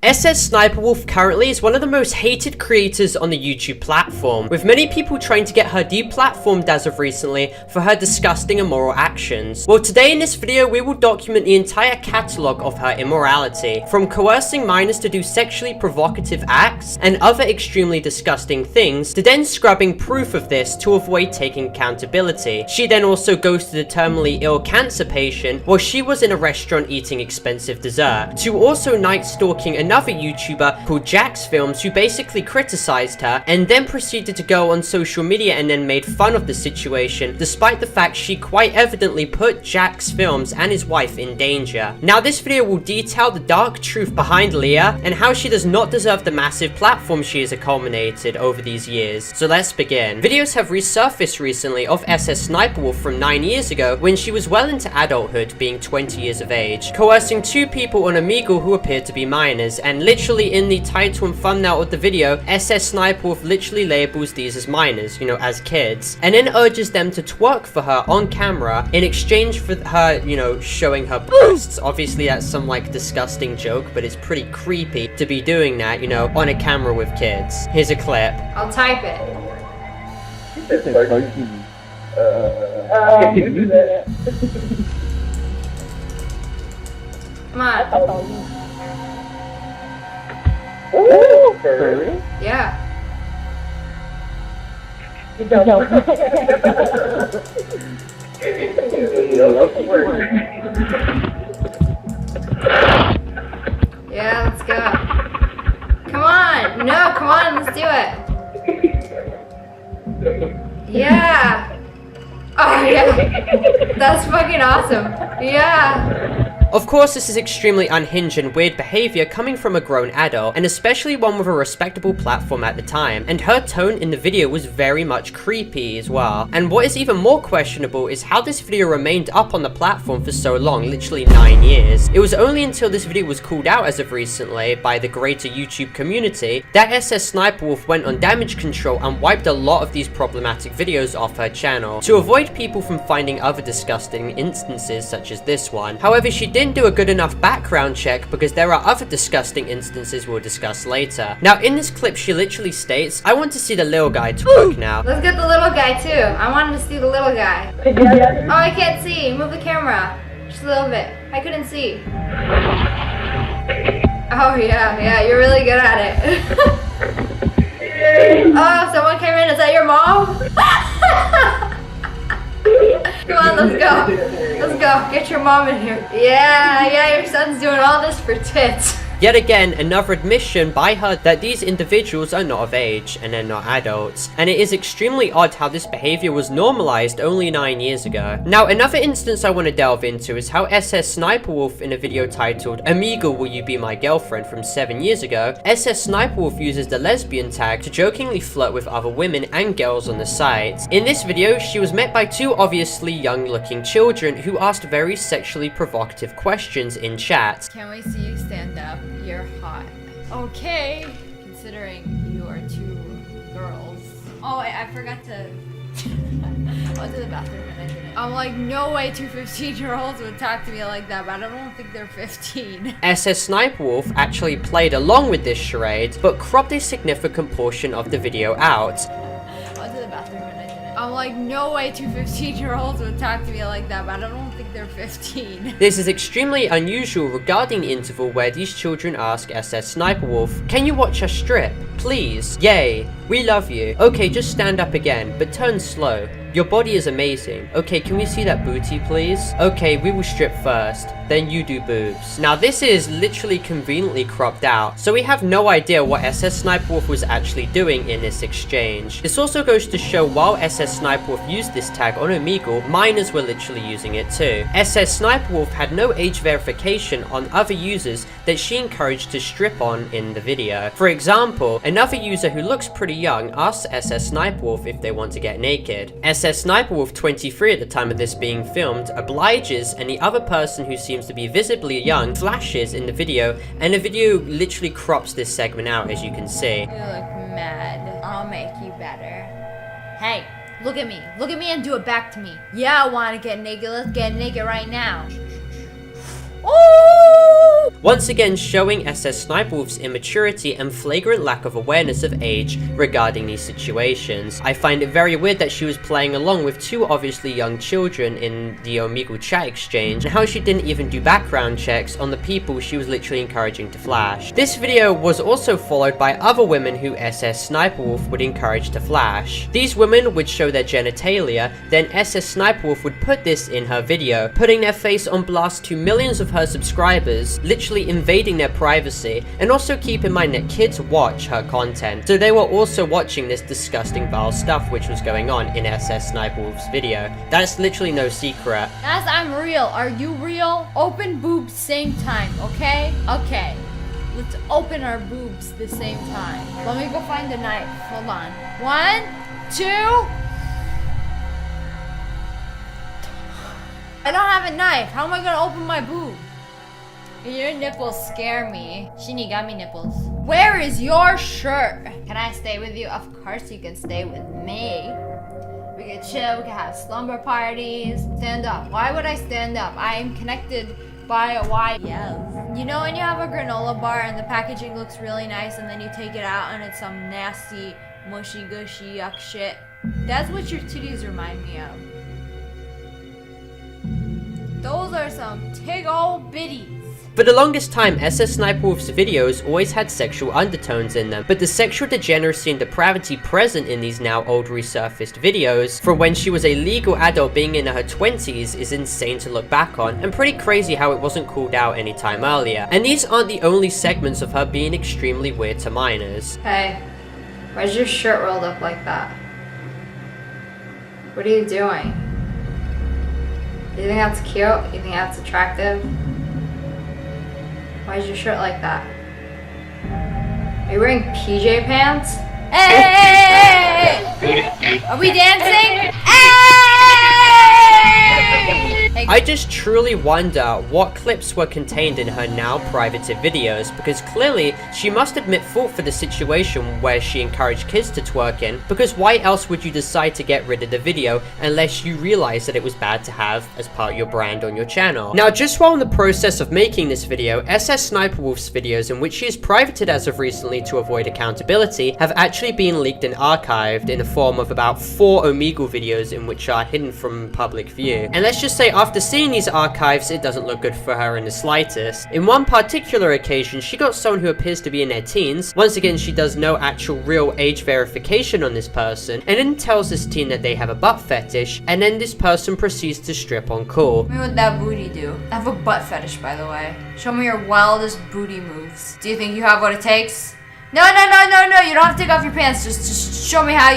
SSSniperWolf currently is one of the most hated creators on the YouTube platform, with many people trying to get her deplatformed as of recently for her disgusting immoral actions. Well, today in this video we will document the entire catalogue of her immorality, from coercing minors to do sexually provocative acts and other extremely disgusting things, to then scrubbing proof of this to avoid taking accountability. She then also goes to the terminally ill cancer patient while she was in a restaurant eating expensive dessert, to also night stalking another YouTuber called Jacksfilms who basically criticized her and then proceeded to go on social media and then made fun of the situation, despite the fact she quite evidently put Jacksfilms and his wife in danger. Now this video will detail the dark truth behind Leah and how she does not deserve the massive platform she has accumulated over these years. So let's begin. Videos have resurfaced recently of SSSniperWolf from 9 years ago when she was well into adulthood, being 20 years of age, coercing two people on Omegle who appeared to be minors, and literally in the title and thumbnail of the video, SSSniperWolf literally labels these as minors, you know, as kids, and then urges them to twerk for her on camera in exchange for her, you know, showing her breasts. Obviously that's some like disgusting joke, but it's pretty creepy to be doing that, you know, on a camera with kids. Here's a clip. I'll type it. Come on. Ooh, furry? Yeah. Yeah, let's go. Come on. No, come on, let's do it. Yeah. Oh, yeah. That's fucking awesome. Yeah. Of course, this is extremely unhinged and weird behavior coming from a grown adult, and especially one with a respectable platform at the time, and her tone in the video was very much creepy as well. And what is even more questionable is how this video remained up on the platform for so long, literally 9 years. It was only until this video was called out as of recently by the greater YouTube community that SSSniperWolf went on damage control and wiped a lot of these problematic videos off her channel, to avoid people from finding other disgusting instances such as this one. However, she didn't do a good enough background check because there are other disgusting instances we'll discuss later. Now in this clip she literally states, "I want to see the little guy twerk now." Let's get the little guy too. I wanted to see the little guy. Oh, I can't see. Move the camera. Just a little bit. I couldn't see. Oh yeah, you're really good at it. Oh, someone came in. Is that your mom? Come on, let's go. Let's go. Get your mom in here. Yeah, your son's doing all this for tits. Yet again, another admission by her that these individuals are not of age and they're not adults, and it is extremely odd how this behavior was normalized only 9 years ago. Now, another instance I want to delve into is how SSSniperWolf in a video titled "Omegle, Will You Be My Girlfriend" from 7 years ago, SSSniperWolf uses the lesbian tag to jokingly flirt with other women and girls on the site. In this video, she was met by two obviously young-looking children who asked very sexually provocative questions in chat. Can we see you stand up? You're hot. Okay. Considering you are two girls. Oh, I forgot to... I went to the bathroom and I didn't. I'm like, no way 2 15-year-olds would talk to me like that, but I don't think they're 15. SSSniperWolf actually played along with this charade, but cropped a significant portion of the video out. I went to the bathroom and I didn't. I'm like, no way 2 15-year-olds would talk to me like that, but I don't think they're 15. This is extremely unusual regarding the interval where these children ask SSSniperWolf, "Can you watch us strip? Please. Yay. We love you. Okay, just stand up again, but turn slow. Your body is amazing. Okay, can we see that booty, please? Okay, we will strip first. Then you do boobs." Now, this is literally conveniently cropped out, so we have no idea what SSSniperWolf was actually doing in this exchange. This also goes to show while SSSniperWolf used this tag on Omegle, minors were literally using it too. SSSniperWolf had no age verification on other users that she encouraged to strip on in the video. For example, another user who looks pretty young asks SSSniperWolf if they want to get naked. SSSniperWolf, 23 at the time of this being filmed, obliges, and the other person who seems to be visibly young flashes in the video, and the video literally crops this segment out, as you can see. You look mad. I'll make you better. Hey, look at me. Look at me and do it back to me. Yeah, I want to get naked. Let's get naked right now. Oh! once again showing SSSniperWolf's immaturity and flagrant lack of awareness of age regarding these situations. I find it very weird that she was playing along with two obviously young children in the Omegle chat exchange, and how she didn't even do background checks on the people she was literally encouraging to flash. This video was also followed by other women who SSSniperWolf would encourage to flash. These women would show their genitalia, then SSSniperWolf would put this in her video, putting their face on blast to millions of her subscribers, literally invading their privacy. And also keep in mind that kids watch her content, so they were also watching this disgusting vile stuff which was going on in SSSniperWolf's video. That's literally no secret. As I'm real, are you real? Open boobs same time, okay? Okay. Let's open our boobs the same time. Let me go find a knife. Hold on. 1, 2. I don't have a knife. How am I gonna open my boob? Your nipples scare me. Shinigami nipples. Where is your shirt? Can I stay with you? Of course you can stay with me. We can chill, we can have slumber parties. Stand up. Why would I stand up? I am connected by a wire. Yes. You know when you have a granola bar and the packaging looks really nice and then you take it out and it's some nasty, mushy, gushy, yuck shit? That's what your titties remind me of. Those are some tig old bitties. For the longest time, SSSniperWolf's videos always had sexual undertones in them, but the sexual degeneracy and depravity present in these now old resurfaced videos, from when she was a legal adult being in her 20s, is insane to look back on, and pretty crazy how it wasn't called out any time earlier. And these aren't the only segments of her being extremely weird to minors. Hey, why's your shirt rolled up like that? What are you doing? You think that's cute? You think that's attractive? Why is your shirt like that? Are you wearing PJ pants? Hey! Are we dancing? Hey! I just truly wonder what clips were contained in her now privated videos, because clearly she must admit fault for the situation where she encouraged kids to twerk in, because why else would you decide to get rid of the video unless you realized that it was bad to have as part of your brand on your channel? Now, just while in the process of making this video, SSSniperWolf's videos, in which she is privated as of recently to avoid accountability, have actually been leaked and archived in the form of about 4 Omegle videos in which are hidden from public view. And let's just say after seeing these archives, it doesn't look good for her in the slightest. In one particular occasion, she got someone who appears to be in their teens. Once again, she does no actual real age verification on this person, and then tells this teen that they have a butt fetish, and then this person proceeds to strip on call. Show me what that booty do. I have a butt fetish, by the way. Show me your wildest booty moves. Do you think you have what it takes? No, you don't have to take off your pants. Just show me how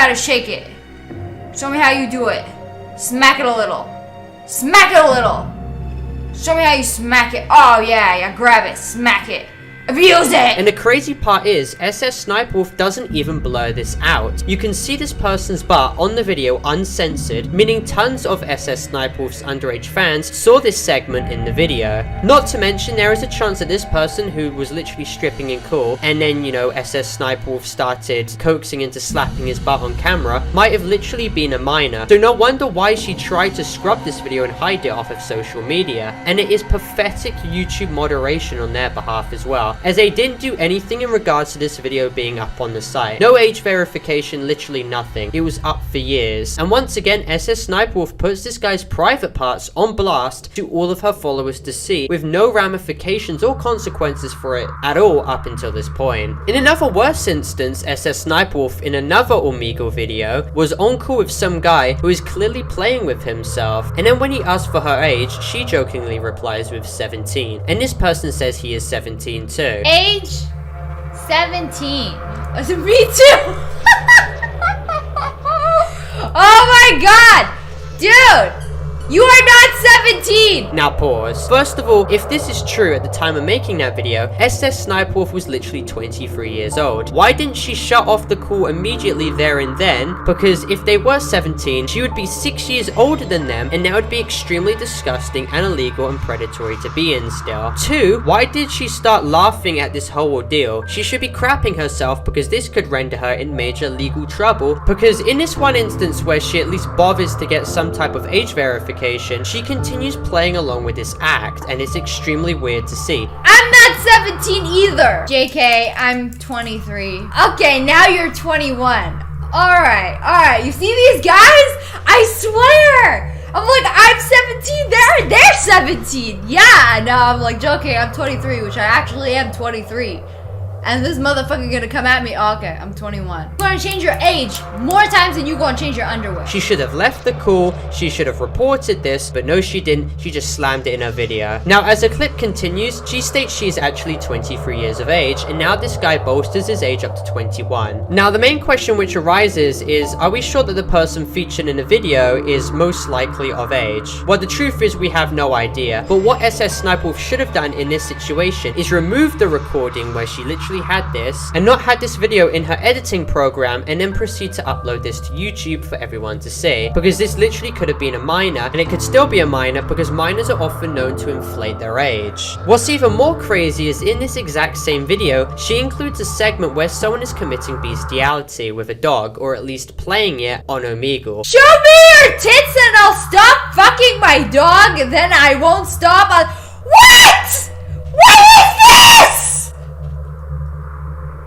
to shake it. Show me how you do it. Smack it a little. Smack it a little. Show me how you smack it. Oh yeah, grab it, smack it. Abuse it! And the crazy part is, SSSniperWolf doesn't even blur this out. You can see this person's butt on the video uncensored, meaning tons of SSSniperWolf's underage fans saw this segment in the video. Not to mention, there is a chance that this person who was literally stripping in cool, and then, you know, SSSniperWolf started coaxing into slapping his butt on camera, might have literally been a minor. So no wonder why she tried to scrub this video and hide it off of social media. And it is pathetic YouTube moderation on their behalf as well, as they didn't do anything in regards to this video being up on the site. No age verification, literally nothing. It was up for years. And once again, SSSniperWolf puts this guy's private parts on blast to all of her followers to see, with no ramifications or consequences for it at all up until this point. In another worse instance, SSSniperWolf in another Omegle video was on call with some guy who is clearly playing with himself, and then when he asks for her age, she jokingly replies with 17, and this person says he is 17 too. Age 17. Me too. Oh my god, dude, you are not 17. Now pause. First of all, if this is true at the time of making that video, SSSniperWolf was literally 23 years old. Why didn't she shut off the call immediately there and then? Because if they were 17, she would be 6 years older than them, and that would be extremely disgusting and illegal and predatory to be in still. 2, why did she start laughing at this whole ordeal? She should be crapping herself, because this could render her in major legal trouble, because in this one instance where she at least bothers to get some type of age verification, verification, she continues playing along with this act, and it's extremely weird to see. I'm not 17 either. JK, I'm 23. Okay, now you're 21. Alright. You see these guys? I swear! I'm like, I'm 17, they're 17. Yeah, no, I'm like joking, I'm 23, which I actually am 23. And this motherfucker gonna come at me. Oh, okay, I'm 21. You're gonna change your age more times than you gonna change your underwear. She should have left the call, she should have reported this, but no she didn't, she just slammed it in her video. Now as the clip continues, she states she is actually 23 years of age, and now this guy bolsters his age up to 21. Now the main question which arises is, are we sure that the person featured in the video is most likely of age? Well, the truth is we have no idea, but what SSSniperWolf should have done in this situation is remove the recording where she literally had this and not had this video in her editing program and then proceed to upload this to YouTube for everyone to see, because this literally could have been a minor, and it could still be a minor because minors are often known to inflate their age. What's even more crazy is in this exact same video, she includes a segment where someone is committing bestiality with a dog, or at least playing it on Omegle. Show me your tits and I'll stop fucking my dog, and then I won't stop. What? What is this?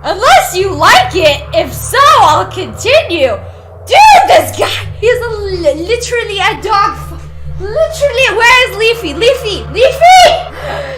Unless you like it. If so, I'll continue. Dude, this guy, he's literally a dog. Literally, where is Leafy? Leafy!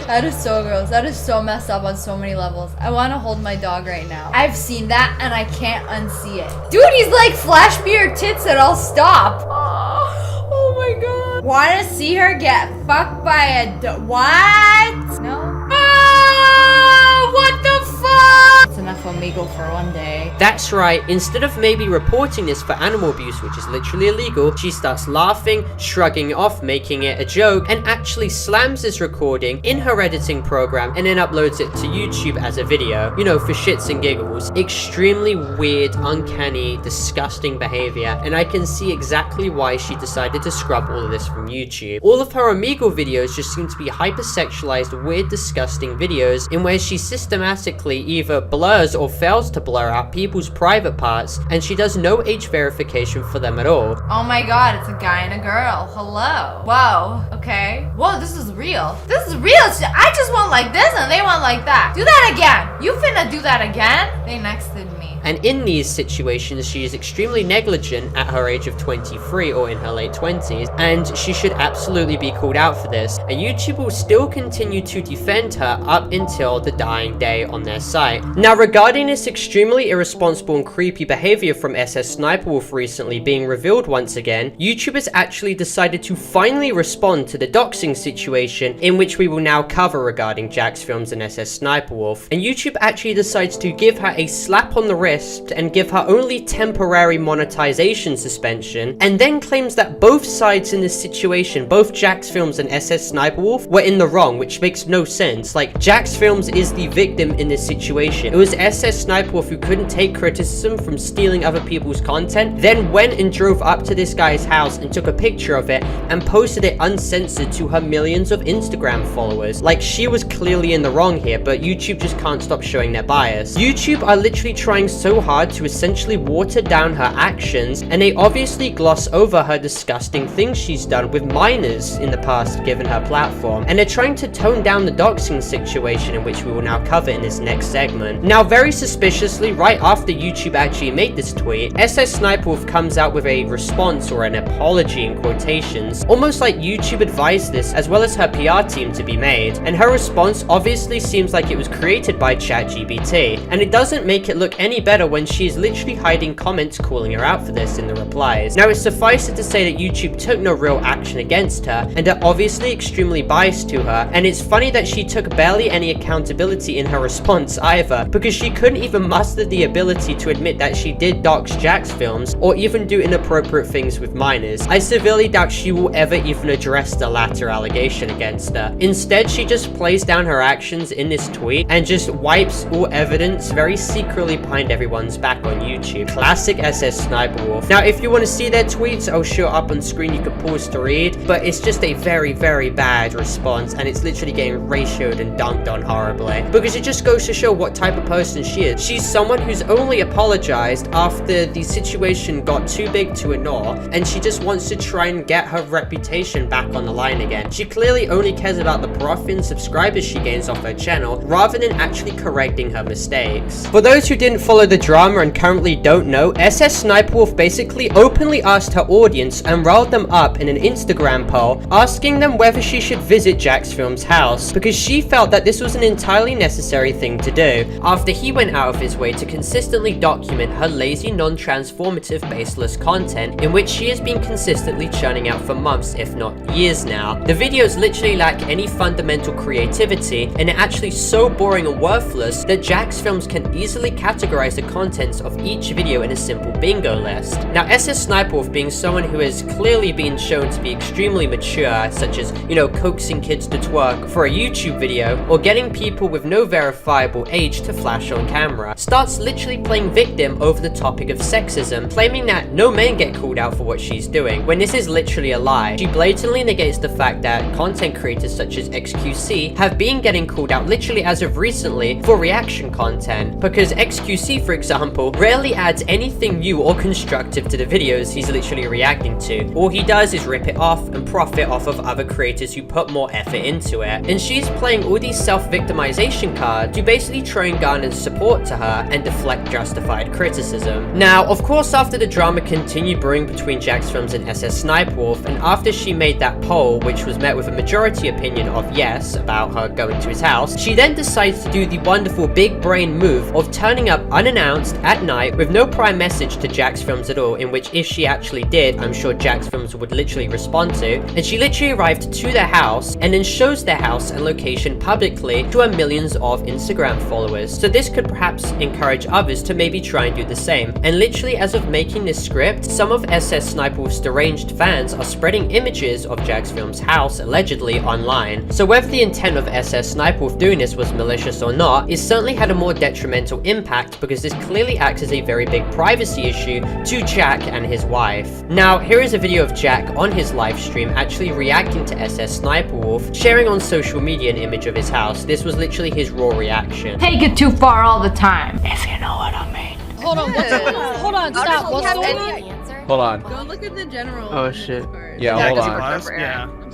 That is so gross. That is so messed up on so many levels. I want to hold my dog right now. I've seen that and I can't unsee it. Dude, he's like, flash me your tits and I'll stop. Oh my god. Want to see her get fucked by a dog? What? No? Oh, what the fuck? It's enough Omegle for one day. That's right, instead of maybe reporting this for animal abuse, which is literally illegal, she starts laughing, shrugging it off, making it a joke, and actually slams this recording in her editing program and then uploads it to YouTube as a video, you know, for shits and giggles. Extremely weird, uncanny, disgusting behavior, and I can see exactly why she decided to scrub all of this from YouTube. All of her Omegle videos just seem to be hypersexualized, weird, disgusting videos in where she systematically either blurs or fails to blur out people's private parts, and she does no age verification for them at all. Oh my god, it's a guy and a girl. Hello. Whoa. Okay. Whoa, this is real. This is real. I just want like this and they want like that. Do that again. You finna do that again? They nexted me. And in these situations, she is extremely negligent at her age of 23 or in her late 20s, and she should absolutely be called out for this. And YouTube will still continue to defend her up until the dying day on their site. Now, regarding this extremely irresponsible and creepy behavior from SSSniperWolf recently being revealed once again, YouTube has actually decided to finally respond to the doxing situation, in which we will now cover regarding Jacksfilms and SSSniperWolf. And YouTube actually decides to give her a slap on the wrist and give her only temporary monetization suspension, and then claims that both sides in this situation, both Jacksfilms and SSSniperWolf, were in the wrong, which makes no sense. Like, Jacksfilms is the victim in this situation. It was SSSniperWolf who couldn't take criticism from stealing other people's content, then went and drove up to this guy's house and took a picture of it and posted it uncensored to her millions of Instagram followers. Like, she was clearly in the wrong here, but YouTube just can't stop showing their bias. YouTube are literally trying so hard to essentially water down her actions, and they obviously gloss over her disgusting things she's done with minors in the past given her platform, and they're trying to tone down the doxing situation, in which we will now cover in this next segment. Now, very suspiciously, right after YouTube actually made this tweet, SSSniperWolf comes out with a response, or an apology in quotations, almost like YouTube advised this as well as her PR team to be made, and her response obviously seems like it was created by ChatGPT, and it doesn't make it look any better when she is literally hiding comments calling her out for this in the replies. Now, it's suffice it to say that YouTube took no real action against her, and are obviously extremely biased to her, and it's funny that she took barely any accountability in her response either, because she couldn't even muster the ability to admit that she did dox Jacksfilms, or even do inappropriate things with minors. I severely doubt she will ever even address the latter allegation against her. Instead, she just plays down her actions in this tweet, and just wipes all evidence very secretly behind everyone's back on YouTube. Classic SSSniperWolf. Now, if you want to see their tweets, I'll show up on screen, you can pause to read, but it's just a very, very bad response, and it's literally getting ratioed and dunked on horribly, because it just goes to show what type of person she is. She's someone who's only apologized after the situation got too big to ignore, and she just wants to try and get her reputation back on the line again. She clearly only cares about the profit and subscribers she gains off her channel, rather than actually correcting her mistakes. For those who didn't follow the drama and currently don't know, SSSniperWolf basically openly asked her audience and riled them up in an Instagram poll, asking them whether she should visit Jacksfilms' house, because she felt that this was an entirely necessary thing to do, after he went out of his way to consistently document her lazy, non-transformative, baseless content, in which she has been consistently churning out for months, if not years now. The videos literally lack any fundamental creativity, and are actually so boring and worthless that Jacksfilms can easily categorize the contents of each video in a simple bingo list. Now, SSSniperWolf, being someone who has clearly been shown to be extremely mature, such as, coaxing kids to twerk for a YouTube video, or getting people with no verifiable age to flash on camera, starts literally playing victim over the topic of sexism, claiming that no men get called out for what she's doing, when this is literally a lie. She blatantly negates the fact that content creators such as XQC have been getting called out literally as of recently for reaction content, because XQC, for example, rarely adds anything new or constructive to the videos he's literally reacting to. All he does is rip it off and profit off of other creators who put more effort into it, and she's playing all these self-victimization cards to basically try and garner support to her and deflect justified criticism. Now, of course, after the drama continued brewing between Jacksfilms and SSSniperWolf, and after she made that poll, which was met with a majority opinion of yes about her going to his house, she then decides to do the wonderful big brain move of turning up unannounced at night with no prior message to Jacksfilms at all, in which if she actually did, I'm sure Jacksfilms would literally respond to, and she literally arrived to their house and then shows their house and location publicly to her millions of Instagram followers. So this could perhaps encourage others to maybe try and do the same. And literally, as of making this script, some of SSSniperWolf's deranged fans are spreading images of Jacksfilms' house allegedly online. So whether the intent of SSSniperWolf doing this was malicious or not, it certainly had a more detrimental impact, because this clearly acts as a very big privacy issue to Jack and his wife. Now, here is a video of Jack on his live stream actually reacting to SSSniperWolf, sharing on social media an image of his house. This was literally his raw reaction. Take it too far all the time, if you know what I mean. Hold on, hold on, stop. What's going on? Hold on. Go look at the general. Oh shit. Part. Yeah, hold on. Pause.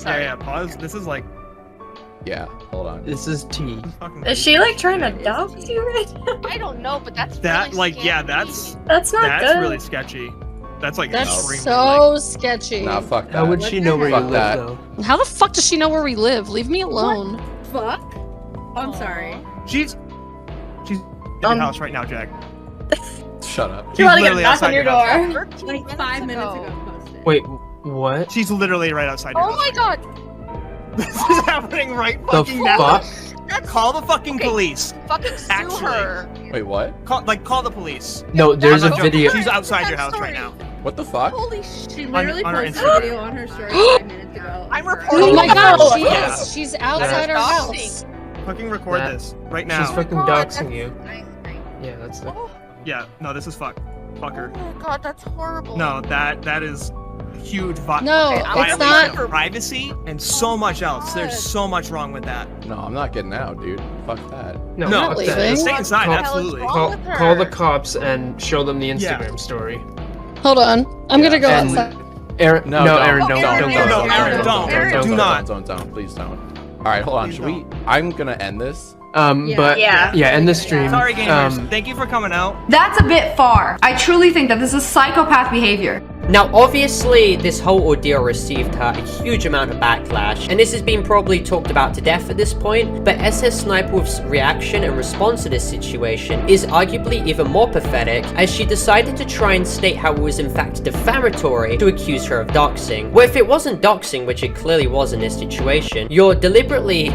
Yeah, pause. This is like. Yeah, hold on. This is T. Is she like trying to dox you right now? I don't know, but that's that really like scary. yeah, that's not that's good. really sketchy. That's like That's extremely, so sketchy. Nah, fuck that. How would she know where you live that. though? How the fuck does she know where we live? Leave me alone. Fuck. I'm sorry. She's in your house right now, Jack. Shut up. You wanna get a literally knock on outside your house. door? Like 5 minutes ago posted. Wait, what? She's literally right outside your Oh house. my god! This is happening right fucking now. Call the fucking police. Fucking sue her. Wait, what? Call the police. No, there's I'm a not joking. video. She's outside your house right now. What the fuck? Holy shit. She literally on her posted Instagram. a video on her story 5 minutes ago. I'm reporting. Oh my god, she Yeah. is. She's outside her house. Fucking record That- this right now. She's fucking doxing you. Yeah, that's it. Yeah, no, this is fucker. Oh my god, that's horrible. No, that is huge No, violation it's not. of privacy and so much else. There's so much wrong with that. No, I'm not getting out, dude. Fuck that. No, No, fuck leaving. that. stay inside, Call- absolutely. Call the cops and show them the Instagram story. Hold on. I'm gonna go And outside. Aaron, No, no, don't. Aaron, don't Aaron, go. no, Aaron, don't. Do not. Don't, please don't. All right, hold on. Please Should we? don't. I'm gonna end this. But Yeah. yeah, end the stream. Sorry, gamers. Thank you for coming out. That's a bit far. I truly think that this is psychopath behavior. Now, obviously, this whole ordeal received her a huge amount of backlash, and this has been probably talked about to death at this point, but SSSniperWolf's reaction and response to this situation is arguably even more pathetic, as she decided to try and state how it was in fact defamatory to accuse her of doxing. Well, if it wasn't doxing, which it clearly was in this situation, you're deliberately,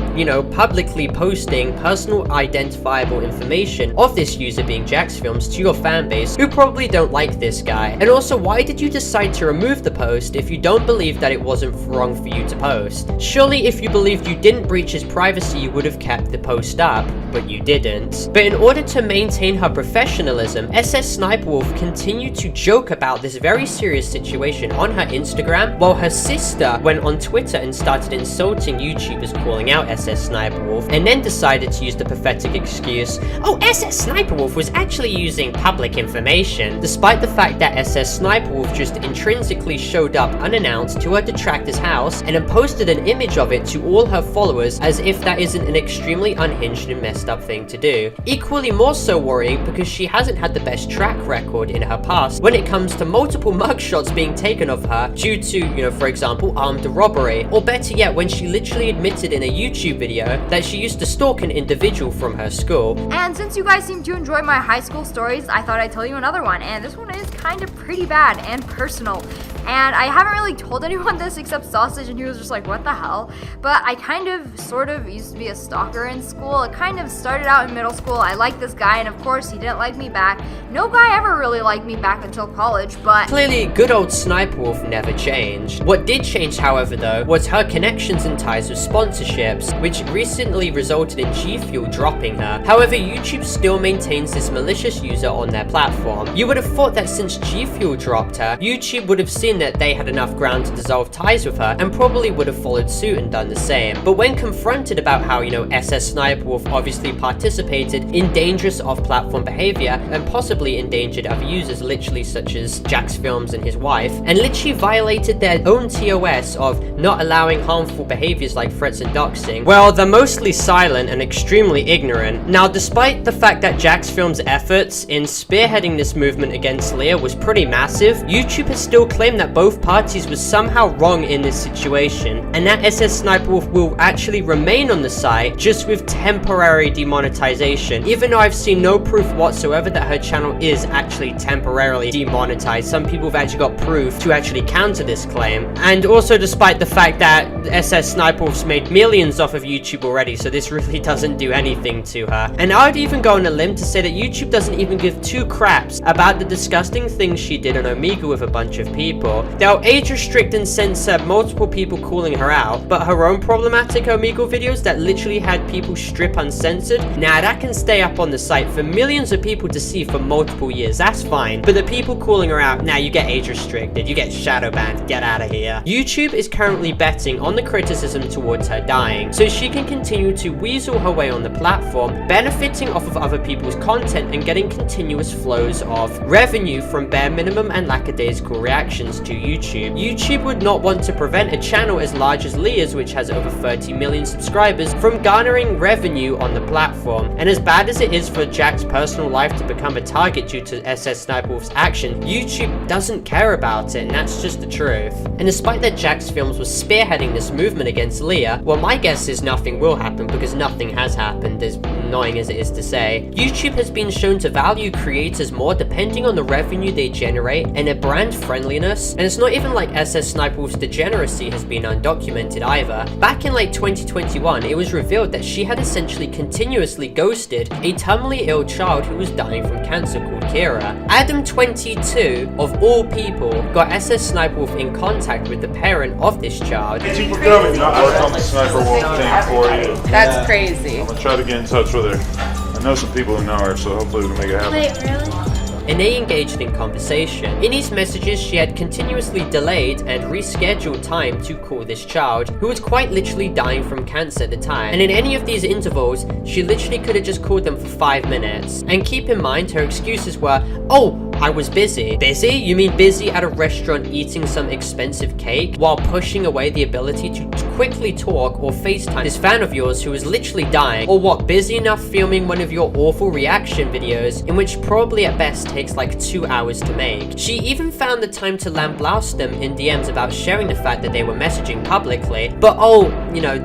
publicly posting personal identifiable information of this user being Jacksfilms to your fanbase, who probably don't like this guy. And also, why did you decide decide to remove the post if you don't believe that it wasn't wrong for you to post. Surely if you believed you didn't breach his privacy, you would have kept the post up, but you didn't. But in order to maintain her professionalism, SSSniperWolf continued to joke about this very serious situation on her Instagram, while her sister went on Twitter and started insulting YouTubers calling out SSSniperWolf, and then decided to use the pathetic excuse, oh, SSSniperWolf was actually using public information, despite the fact that SSSniperWolf just intrinsically showed up unannounced to her detractor's house and then posted an image of it to all her followers as if that isn't an extremely unhinged and messed up thing to do. Equally more so worrying because she hasn't had the best track record in her past when it comes to multiple mugshots being taken of her due to, for example, armed robbery, or better yet, when she literally admitted in a YouTube video that she used to stalk an individual from her school. And since you guys seem to enjoy my high school stories, I thought I'd tell you another one, and this one is kind of pretty bad and personal. And I haven't really told anyone this except Sausage, and he was just like, what the hell? But I kind of, sort of, used to be a stalker in school. It kind of started out in middle school. I liked this guy, and of course, he didn't like me back. No guy ever really liked me back until college, but clearly, good old SniperWolf never changed. What did change, however, though, was her connections and ties with sponsorships, which recently resulted in G Fuel dropping her. However, YouTube still maintains this malicious user on their platform. You would have thought that since G Fuel dropped her, YouTube would have seen that they had enough ground to dissolve ties with her and probably would have followed suit and done the same. But when confronted about how, SSSniperWolf obviously participated in dangerous off-platform behavior and possibly endangered other users, literally such as Jacksfilms and his wife, and literally violated their own TOS of not allowing harmful behaviors like threats and doxing, well, they're mostly silent and extremely ignorant. Now, despite the fact that Jacksfilms' efforts in spearheading this movement against Leah was pretty massive, YouTube has still claimed that both parties were somehow wrong in this situation, and that SSSniperWolf will actually remain on the site just with temporary demonetization, even though I've seen no proof whatsoever that her channel is actually temporarily demonetized. Some people have actually got proof to actually counter this claim, and also despite the fact that SSSniperWolf's made millions off of YouTube already, so this really doesn't do anything to her. And I would even go on a limb to say that YouTube doesn't even give two craps about the disgusting things she did on Omegle with a bunch of people. They'll age restrict and censor multiple people calling her out, but her own problematic Omegle videos that literally had people strip uncensored, nah, that can stay up on the site for millions of people to see for multiple years, that's fine. But the people calling her out, nah, you get age restricted, you get shadow banned, get out of here. YouTube is currently betting on the criticism towards her dying, so she can continue to weasel her way on the platform, benefiting off of other people's content and getting continuous flows of revenue from bare minimum and lackadaisical reactions to YouTube. YouTube would not want to prevent a channel as large as Leah's, which has over 30 million subscribers, from garnering revenue on the platform. And as bad as it is for Jack's personal life to become a target due to SSSniperWolf's action, YouTube doesn't care about it, and that's just the truth. And despite that Jacksfilms was spearheading this movement against Leah, well, my guess is nothing will happen because nothing has happened, as annoying as it is to say. YouTube has been shown to value creators more depending on the revenue they generate and their brand friendliness, and it's not even like SSSniperWolf's Degeneracy has been undocumented either. Back in late 2021, it was revealed that she had essentially continuously ghosted a terminally ill child who was dying from cancer called Kira. Adam, 22, of all people, got SSSniperWolf in contact with the parent of this child. Thank you for coming. I worked on the SniperWolf thing for you. That's crazy. I'm gonna try to get in touch with her. I know some people who know her, so hopefully we can make it happen. Wait, really? And they engaged in conversation. In these messages, she had continuously delayed and rescheduled time to call this child, who was quite literally dying from cancer at the time. And in any of these intervals, she literally could have just called them for 5 minutes. And keep in mind, her excuses were, oh, I was busy. Busy? You mean busy at a restaurant eating some expensive cake while pushing away the ability to quickly talk or FaceTime this fan of yours who is literally dying? Or what, busy enough filming one of your awful reaction videos in which probably at best takes like 2 hours to make? She even found the time to lambaste them in DMs about sharing the fact that they were messaging publicly, but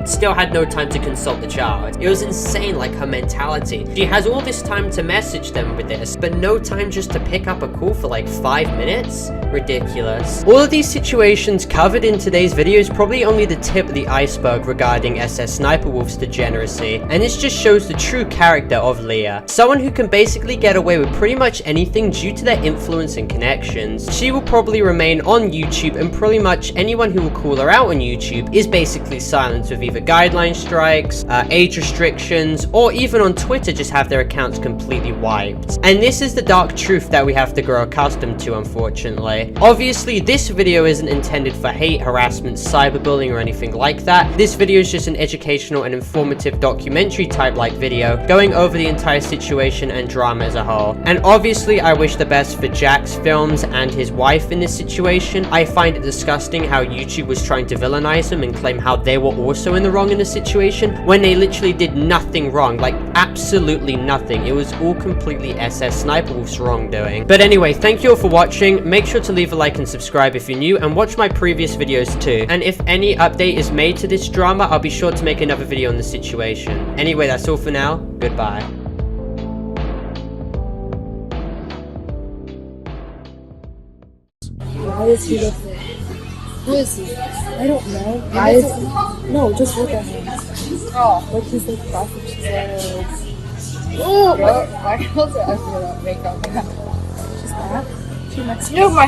still had no time to consult the child. It was insane, like her mentality. She has all this time to message them with this, but no time just to pick up up a call for like 5 minutes? Ridiculous. All of these situations covered in today's video is probably only the tip of the iceberg regarding SSSniperWolf's degeneracy, and this just shows the true character of Leah. Someone who can basically get away with pretty much anything due to their influence and connections. She will probably remain on YouTube, and pretty much anyone who will call her out on YouTube is basically silenced with either guideline strikes, age restrictions, or even on Twitter just have their accounts completely wiped. And this is the dark truth that we have to grow accustomed to, unfortunately. Obviously, this video isn't intended for hate, harassment, cyberbullying, or anything like that. This video is just an educational and informative documentary type like video going over the entire situation and drama as a whole. And obviously, I wish the best for Jacksfilms and his wife in this situation. I find it disgusting how YouTube was trying to villainize him and claim how they were also in the wrong in the situation when they literally did nothing wrong, like absolutely nothing. It was all completely SSSniperWolf's wrongdoing. But anyway, thank you all for watching. Make sure to leave a like and subscribe if you're new, and watch my previous videos too. And if any update is made to this drama, I'll be sure to make another video on the situation. Anyway, that's all for now. Goodbye. Why is he looking? Who is he? I don't know. Why is he? No, just look at him. Oh, like he's like crossing his legs. Oh, my girls are ugly without makeup. She's not. She next to you.